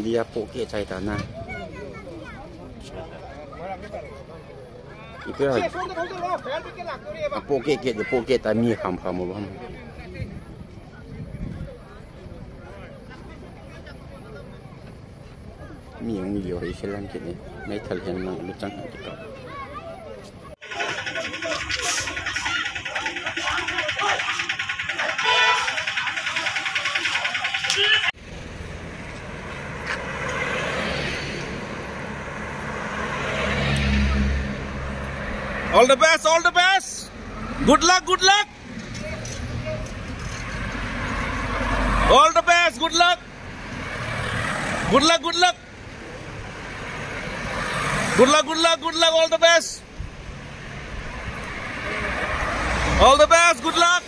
เลียโปเกใจตาหน้าอีกเพื่อโปเกเกจะโปเกตามีคำมาบ้างมีอย่างมีเดียวให้เชื่อลังกินเนี่ยในทะเลนั่งรู้จักกันกี่กับ All the best, all the best. Good luck, good luck. All the best, good luck. Good luck, good luck. Good luck, good luck, good luck, all the best. All the best, good luck.